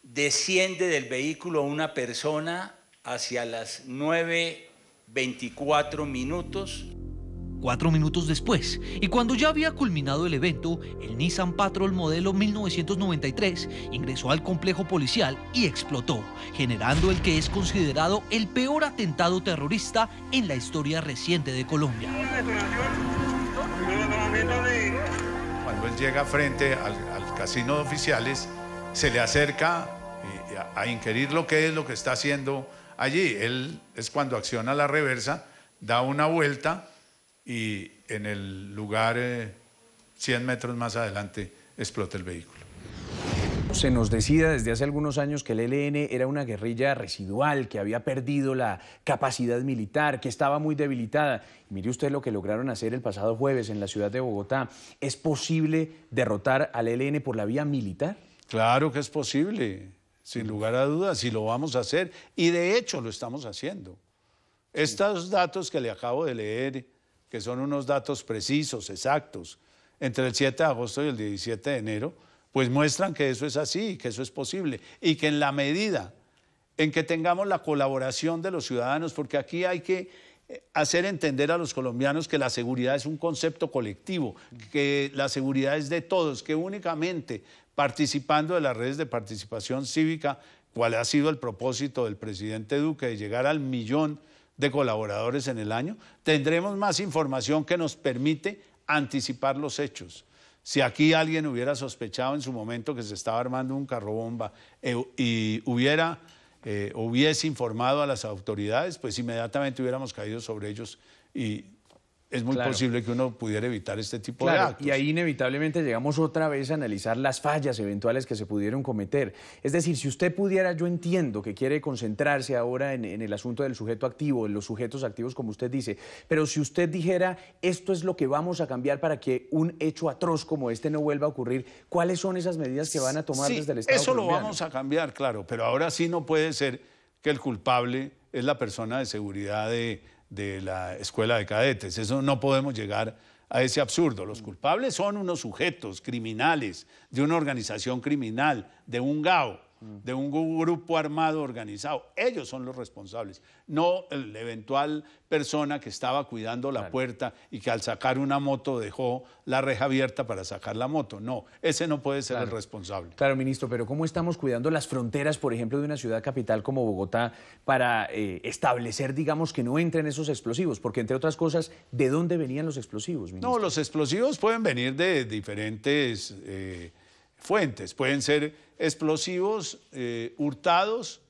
Speaker 10: desciende del vehículo una persona hacia las 9:24 minutos.
Speaker 5: 4 minutos después, y cuando ya había culminado el evento, el Nissan Patrol modelo 1993 ingresó al complejo policial y explotó, generando el que es considerado el peor atentado terrorista en la historia reciente de Colombia.
Speaker 9: Cuando él llega frente al casino de oficiales, se le acerca a inquirir lo que está haciendo allí. Él es cuando acciona la reversa, da una vuelta y en el lugar 100 metros más adelante explota el vehículo.
Speaker 8: Se nos decía desde hace algunos años que el ELN era una guerrilla residual, que había perdido la capacidad militar, que estaba muy debilitada. Y mire usted lo que lograron hacer el pasado jueves en la ciudad de Bogotá. ¿Es posible derrotar al ELN por la vía militar?
Speaker 9: Claro que es posible, sin lugar a dudas, y lo vamos a hacer, y de hecho lo estamos haciendo. Estos datos que le acabo de leer, que son unos datos precisos, exactos, entre el 7 de agosto y el 17 de enero, pues muestran que eso es así, que eso es posible, y que en la medida en que tengamos la colaboración de los ciudadanos, porque aquí hay que hacer entender a los colombianos que la seguridad es un concepto colectivo, que la seguridad es de todos, que únicamente participando de las redes de participación cívica, cuál ha sido el propósito del presidente Duque de llegar al 1 millón de colaboradores en el año, tendremos más información que nos permite anticipar los hechos. Si aquí alguien hubiera sospechado en su momento que se estaba armando un carrobomba y hubiese informado a las autoridades, pues inmediatamente hubiéramos caído sobre ellos y es muy posible que uno pudiera evitar este tipo de actos.
Speaker 8: Y ahí inevitablemente llegamos otra vez a analizar las fallas eventuales que se pudieron cometer. Es decir, si usted pudiera, yo entiendo que quiere concentrarse ahora en el asunto del sujeto activo, en los sujetos activos como usted dice, pero si usted dijera, esto es lo que vamos a cambiar para que un hecho atroz como este no vuelva a ocurrir, ¿cuáles son esas medidas que van a tomar desde el Estado colombiano?
Speaker 9: Eso lo vamos a cambiar, claro, pero ahora sí no puede ser que el culpable es la persona de seguridad de la escuela de cadetes. Eso no podemos llegar a ese absurdo. Los culpables son unos sujetos criminales de una organización criminal, de un GAO, de un grupo armado organizado. Ellos son los responsables, no la eventual persona que estaba cuidando la puerta y que al sacar una moto dejó la reja abierta para sacar la moto. No, ese no puede ser el responsable.
Speaker 8: Claro, ministro, pero ¿cómo estamos cuidando las fronteras, por ejemplo, de una ciudad capital como Bogotá para establecer, digamos, que no entren esos explosivos? Porque, entre otras cosas, ¿de dónde venían los explosivos, ministro?
Speaker 9: No, los explosivos pueden venir de diferentes fuentes. Pueden ser explosivos hurtados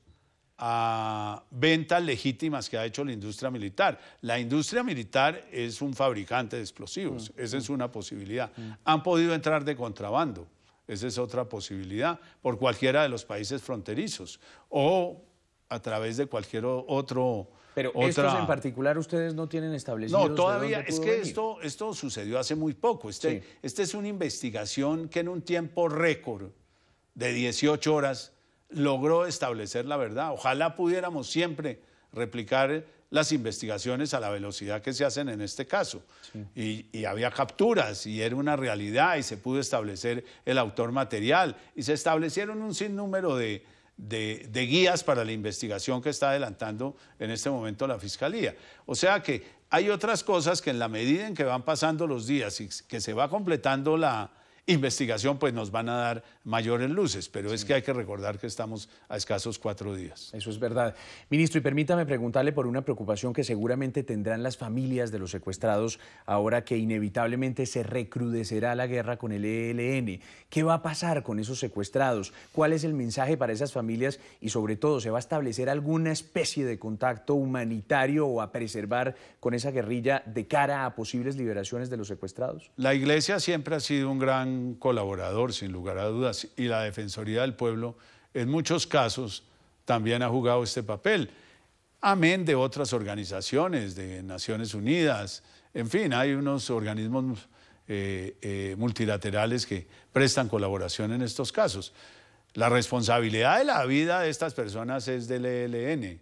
Speaker 9: a ventas legítimas que ha hecho la industria militar. La industria militar es un fabricante de explosivos, esa es una posibilidad. Han podido entrar de contrabando, esa es otra posibilidad, por cualquiera de los países fronterizos o a través de cualquier otro...
Speaker 8: Pero estos en particular ustedes no tienen establecidos.
Speaker 9: No, todavía, es que esto sucedió hace muy poco. Esta es una investigación que en un tiempo récord de 18 horas logró establecer la verdad. Ojalá pudiéramos siempre replicar las investigaciones a la velocidad que se hacen en este caso. Y había capturas y era una realidad y se pudo establecer el autor material y se establecieron un sinnúmero de guías para la investigación que está adelantando en este momento la Fiscalía. O sea que hay otras cosas que en la medida en que van pasando los días y que se va completando la investigación, pues nos van a dar mayores luces, pero es que hay que recordar que estamos a escasos 4 días.
Speaker 8: Eso es verdad. Ministro, y permítame preguntarle por una preocupación que seguramente tendrán las familias de los secuestrados ahora que inevitablemente se recrudecerá la guerra con el ELN. ¿Qué va a pasar con esos secuestrados? ¿Cuál es el mensaje para esas familias? Y sobre todo, ¿se va a establecer alguna especie de contacto humanitario o a preservar con esa guerrilla de cara a posibles liberaciones de los secuestrados?
Speaker 9: La Iglesia siempre ha sido un gran colaborador, sin lugar a dudas, y la Defensoría del Pueblo en muchos casos también ha jugado este papel, amén de otras organizaciones, de Naciones Unidas, en fin, hay unos organismos multilaterales que prestan colaboración en estos casos. La responsabilidad de la vida de estas personas es del ELN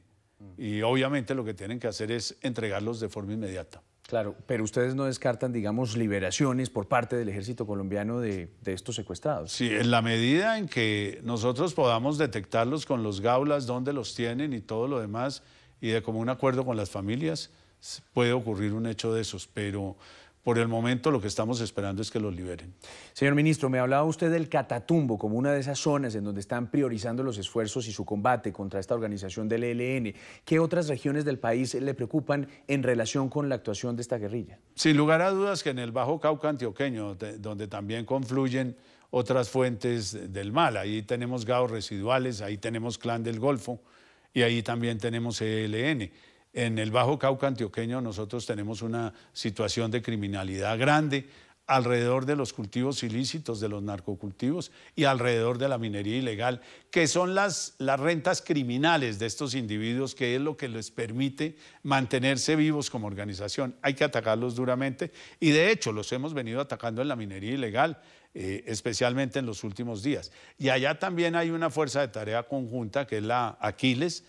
Speaker 9: y obviamente lo que tienen que hacer es entregarlos de forma inmediata.
Speaker 8: Claro, pero ustedes no descartan, digamos, liberaciones por parte del ejército colombiano de estos secuestrados.
Speaker 9: Sí, en la medida en que nosotros podamos detectarlos con los gaulas, dónde los tienen y todo lo demás, y de común acuerdo con las familias, puede ocurrir un hecho de esos, pero por el momento lo que estamos esperando es que los liberen.
Speaker 8: Señor ministro, me hablaba usted del Catatumbo como una de esas zonas en donde están priorizando los esfuerzos y su combate contra esta organización del ELN. ¿Qué otras regiones del país le preocupan en relación con la actuación de esta guerrilla?
Speaker 9: Sin lugar a dudas que en el Bajo Cauca antioqueño, donde también confluyen otras fuentes del mal, ahí tenemos GAOs residuales, ahí tenemos Clan del Golfo y ahí también tenemos ELN. En el Bajo Cauca antioqueño nosotros tenemos una situación de criminalidad grande alrededor de los cultivos ilícitos, de los narcocultivos y alrededor de la minería ilegal, que son las rentas criminales de estos individuos, que es lo que les permite mantenerse vivos como organización. Hay que atacarlos duramente y de hecho los hemos venido atacando en la minería ilegal. especialmente en los últimos días. Y allá también hay una fuerza de tarea conjunta que es la Aquiles,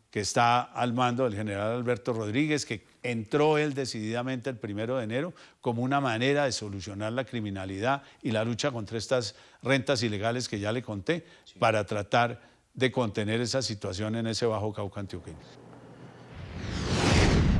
Speaker 9: que está al mando del general Alberto Rodríguez, que entró él decididamente el 1 de enero como una manera de solucionar la criminalidad y la lucha contra estas rentas ilegales que ya le conté, para tratar de contener esa situación en ese Bajo Cauca antioqueño.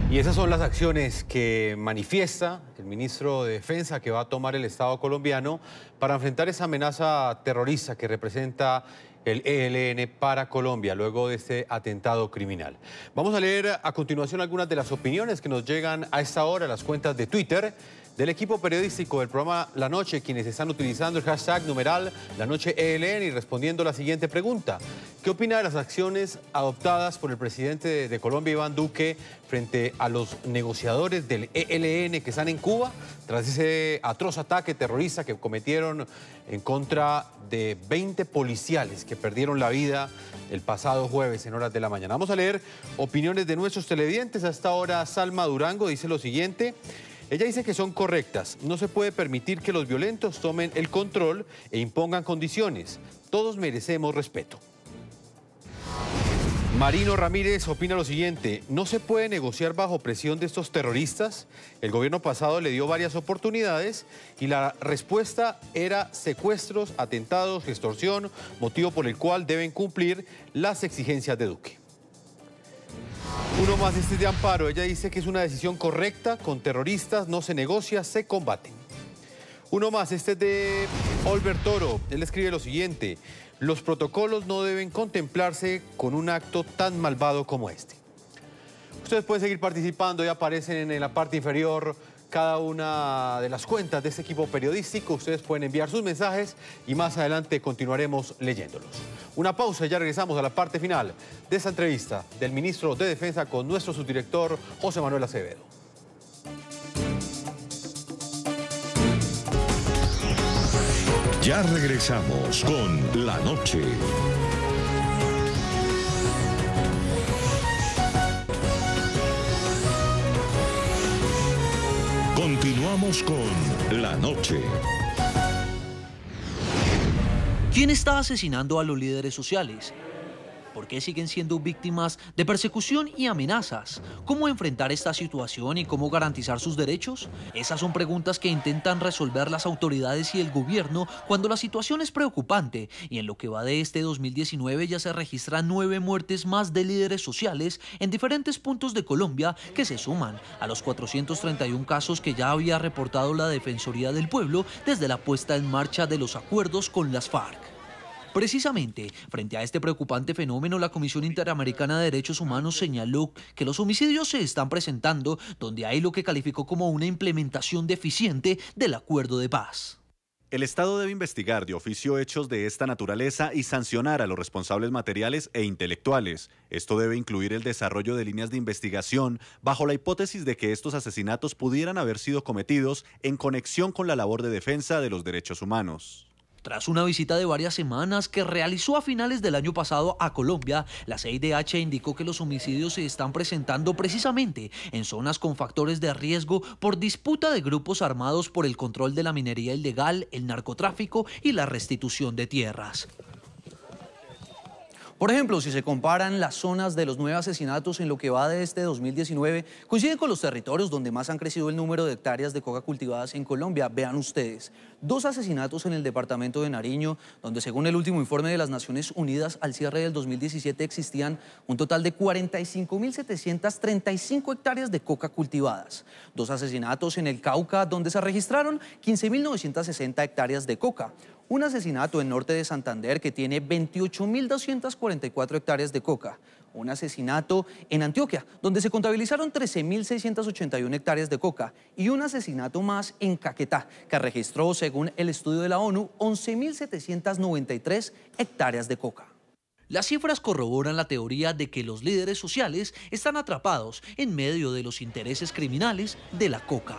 Speaker 7: Y esas son las acciones que manifiesta el ministro de Defensa que va a tomar el Estado colombiano para enfrentar esa amenaza terrorista que representa el ELN para Colombia luego de este atentado criminal. Vamos a leer a continuación algunas de las opiniones que nos llegan a esta hora a las cuentas de Twitter del equipo periodístico del programa La Noche, quienes están utilizando el hashtag numeral La Noche ELN y respondiendo la siguiente pregunta. ¿Qué opina de las acciones adoptadas por el presidente de Colombia, Iván Duque, frente a los negociadores del ELN que están en Cuba tras ese atroz ataque terrorista que cometieron en contra de 20 policiales que perdieron la vida el pasado jueves en horas de la mañana? Vamos a leer opiniones de nuestros televidentes. A esta hora Salma Durango dice lo siguiente. Ella dice que son correctas. No se puede permitir que los violentos tomen el control e impongan condiciones. Todos merecemos respeto. Marino Ramírez opina lo siguiente. ¿No se puede negociar bajo presión de estos terroristas? El gobierno pasado le dio varias oportunidades y la respuesta era secuestros, atentados, extorsión, motivo por el cual deben cumplir las exigencias de Duque. Uno más, este es de Amparo. Ella dice que es una decisión correcta, con terroristas no se negocia, se combaten. Uno más, este es de Olbert Toro. Él escribe lo siguiente. Los protocolos no deben contemplarse con un acto tan malvado como este. Ustedes pueden seguir participando y aparecen en la parte inferior cada una de las cuentas de este equipo periodístico. Ustedes pueden enviar sus mensajes y más adelante continuaremos leyéndolos. Una pausa y ya regresamos a la parte final de esta entrevista del ministro de Defensa con nuestro subdirector José Manuel Acevedo.
Speaker 1: Ya regresamos con La Noche. Continuamos con La Noche.
Speaker 5: ¿Quién está asesinando a los líderes sociales? ¿Por qué siguen siendo víctimas de persecución y amenazas? ¿Cómo enfrentar esta situación y cómo garantizar sus derechos? Esas son preguntas que intentan resolver las autoridades y el gobierno cuando la situación es preocupante y en lo que va de este 2019 ya se registran 9 muertes más de líderes sociales en diferentes puntos de Colombia que se suman a los 431 casos que ya había reportado la Defensoría del Pueblo desde la puesta en marcha de los acuerdos con las FARC. Precisamente, frente a este preocupante fenómeno, la Comisión Interamericana de Derechos Humanos señaló que los homicidios se están presentando donde hay lo que calificó como una implementación deficiente del acuerdo de paz.
Speaker 18: El Estado debe investigar de oficio hechos de esta naturaleza y sancionar a los responsables materiales e intelectuales. Esto debe incluir el desarrollo de líneas de investigación bajo la hipótesis de que estos asesinatos pudieran haber sido cometidos en conexión con la labor de defensa de los derechos humanos.
Speaker 5: Tras una visita de varias semanas que realizó a finales del año pasado a Colombia, la CIDH indicó que los homicidios se están presentando precisamente en zonas con factores de riesgo por disputa de grupos armados por el control de la minería ilegal, el narcotráfico y la restitución de tierras. Por ejemplo, si se comparan las zonas de los 9 asesinatos en lo que va de este 2019, coinciden con los territorios donde más han crecido el número de hectáreas de coca cultivadas en Colombia. Vean ustedes, 2 asesinatos en el departamento de Nariño, donde según el último informe de las Naciones Unidas, al cierre del 2017 existían un total de 45.735 hectáreas de coca cultivadas. 2 asesinatos en el Cauca, donde se registraron 15.960 hectáreas de coca. Un asesinato en norte de Santander que tiene 28.244 hectáreas de coca. Un asesinato en Antioquia, donde se contabilizaron 13.681 hectáreas de coca. Y un asesinato más en Caquetá, que registró, según el estudio de la ONU, 11.793 hectáreas de coca. Las cifras corroboran la teoría de que los líderes sociales están atrapados en medio de los intereses criminales de la coca.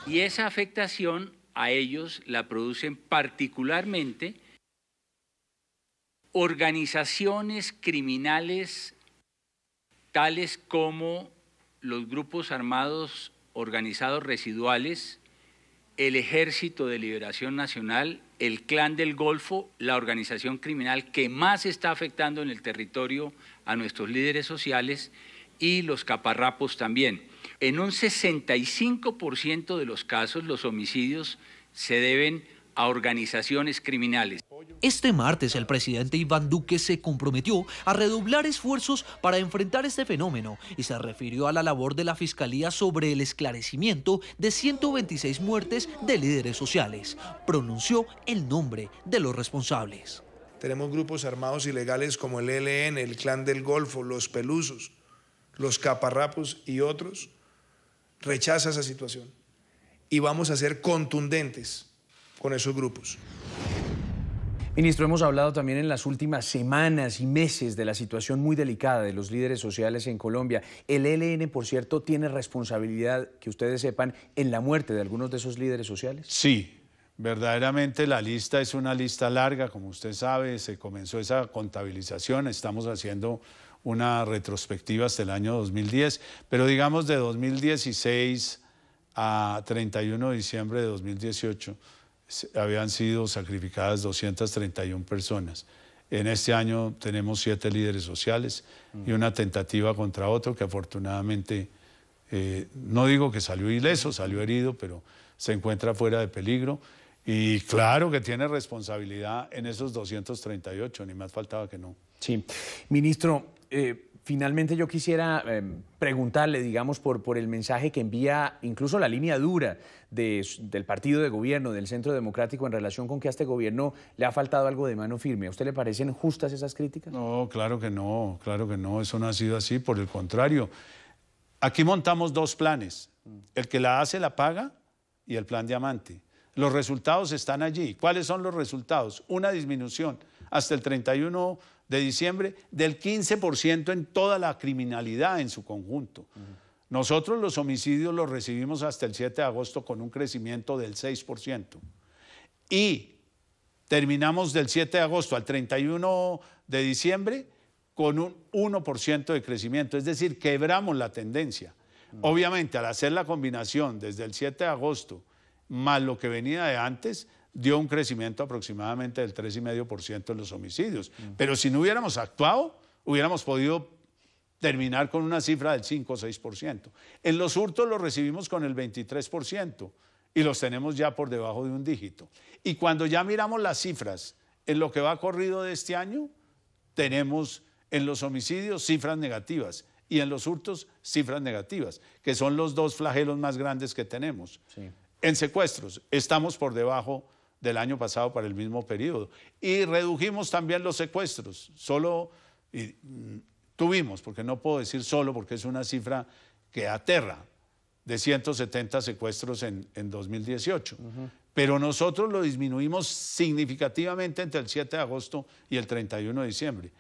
Speaker 10: Y esa afectación a ellos la producen particularmente organizaciones criminales tales como los grupos armados organizados residuales el Ejército de Liberación Nacional, el Clan del Golfo, la organización criminal que más está afectando en el territorio a nuestros líderes sociales, y los caparrapos también. En un 65% de los casos, los homicidios se deben a organizaciones criminales.
Speaker 5: Este martes, el presidente Iván Duque se comprometió a redoblar esfuerzos para enfrentar este fenómeno y se refirió a la labor de la Fiscalía sobre el esclarecimiento de 126 muertes de líderes sociales. Pronunció el nombre de los responsables.
Speaker 6: Tenemos grupos armados ilegales como el ELN, el Clan del Golfo, los Pelusos, los Caparrapos y otros. Rechaza esa situación y vamos a ser contundentes con esos grupos.
Speaker 8: Ministro, hemos hablado también en las últimas semanas y meses de la situación muy delicada de los líderes sociales en Colombia. El ELN, por cierto, tiene responsabilidad, que ustedes sepan, en la muerte de algunos de esos líderes sociales.
Speaker 9: Sí, verdaderamente la lista es una lista larga, como usted sabe, se comenzó esa contabilización, estamos haciendo una retrospectiva hasta el año 2010, pero digamos de 2016 a 31 de diciembre de 2018, habían sido sacrificadas 231 personas. En este año tenemos 7 líderes sociales y una tentativa contra otro que afortunadamente, no digo que salió ileso, salió herido, pero se encuentra fuera de peligro. Y claro que tiene responsabilidad en esos 238, ni más faltaba que no.
Speaker 8: Sí. Ministro, finalmente yo quisiera preguntarle, digamos, por el mensaje que envía incluso la línea dura del partido de gobierno, del Centro Democrático, en relación con que a este gobierno le ha faltado algo de mano firme. ¿A usted le parecen justas esas críticas?
Speaker 9: No, claro que no, eso no ha sido así, por el contrario. Aquí montamos 2 planes, el que la hace la paga y el plan Diamante. Los resultados están allí. ¿Cuáles son los resultados? Una disminución hasta el 31 de diciembre del 15% en toda la criminalidad en su conjunto. Nosotros los homicidios los recibimos hasta el 7 de agosto con un crecimiento del 6%. Y terminamos del 7 de agosto al 31 de diciembre con un 1% de crecimiento, es decir, quebramos la tendencia. Obviamente, al hacer la combinación desde el 7 de agosto más lo que venía de antes, dio un crecimiento aproximadamente del 3,5% en los homicidios. Pero si no hubiéramos actuado, hubiéramos podido terminar con una cifra del 5 o 6%. En los hurtos los recibimos con el 23% y los tenemos ya por debajo de un dígito. Y cuando ya miramos las cifras en lo que va corrido de este año, tenemos en los homicidios cifras negativas y en los hurtos cifras negativas, que son los 2 flagelos más grandes que tenemos. Sí. En secuestros estamos por debajo del año pasado para el mismo periodo. Y redujimos también los secuestros. Tuvimos, porque no puedo decir solo, porque es una cifra que aterra, de 170 secuestros en 2018. Pero nosotros lo disminuimos significativamente entre el 7 de agosto y el 31 de diciembre.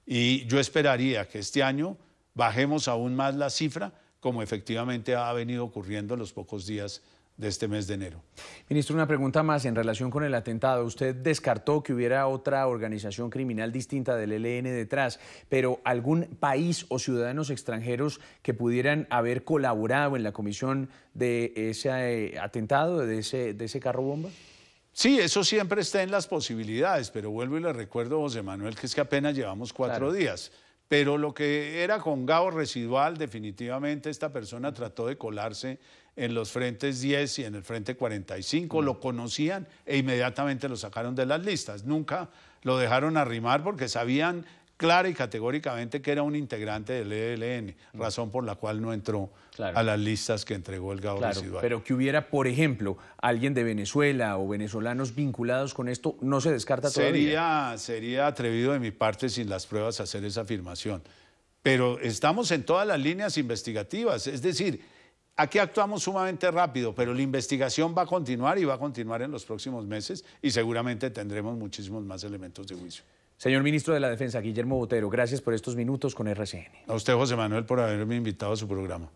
Speaker 9: Y yo esperaría que este año bajemos aún más la cifra, como efectivamente ha venido ocurriendo en los pocos días de este mes de enero.
Speaker 8: Ministro, una pregunta más en relación con el atentado. Usted descartó que hubiera otra organización criminal distinta del ELN detrás, pero ¿algún país o ciudadanos extranjeros que pudieran haber colaborado en la comisión de ese atentado, de ese carro bomba?
Speaker 9: Sí, eso siempre está en las posibilidades, pero vuelvo y le recuerdo, José Manuel, que es que apenas llevamos 4 días. Pero lo que era con Gao residual, definitivamente esta persona trató de colarse en los frentes 10 y en el frente 45, lo conocían e inmediatamente lo sacaron de las listas. Nunca lo dejaron arrimar porque sabían clara y categóricamente que era un integrante del ELN, razón por la cual no entró a las listas que entregó el Gao residual.
Speaker 8: Pero que hubiera, por ejemplo, alguien de Venezuela o venezolanos vinculados con esto, ¿no se descarta todavía?
Speaker 9: Sería atrevido de mi parte sin las pruebas hacer esa afirmación. Pero estamos en todas las líneas investigativas, es decir, aquí actuamos sumamente rápido, pero la investigación va a continuar y va a continuar en los próximos meses y seguramente tendremos muchísimos más elementos de juicio.
Speaker 8: Señor Ministro de la Defensa, Guillermo Botero, gracias por estos minutos con RCN.
Speaker 9: A usted, José Manuel, por haberme invitado a su programa.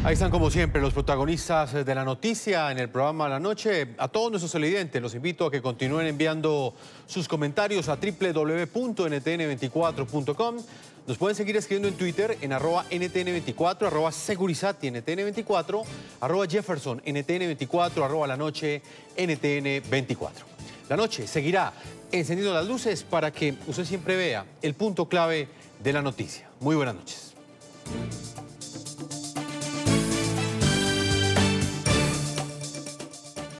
Speaker 7: Ahí están como siempre los protagonistas de la noticia en el programa La Noche. A todos nuestros televidentes los invito a que continúen enviando sus comentarios a www.ntn24.com. Nos pueden seguir escribiendo en Twitter en @NTN24, @Segurizati NTN24, @Jefferson NTN24, La Noche NTN24. La Noche seguirá encendiendo las luces para que usted siempre vea el punto clave de la noticia. Muy buenas noches.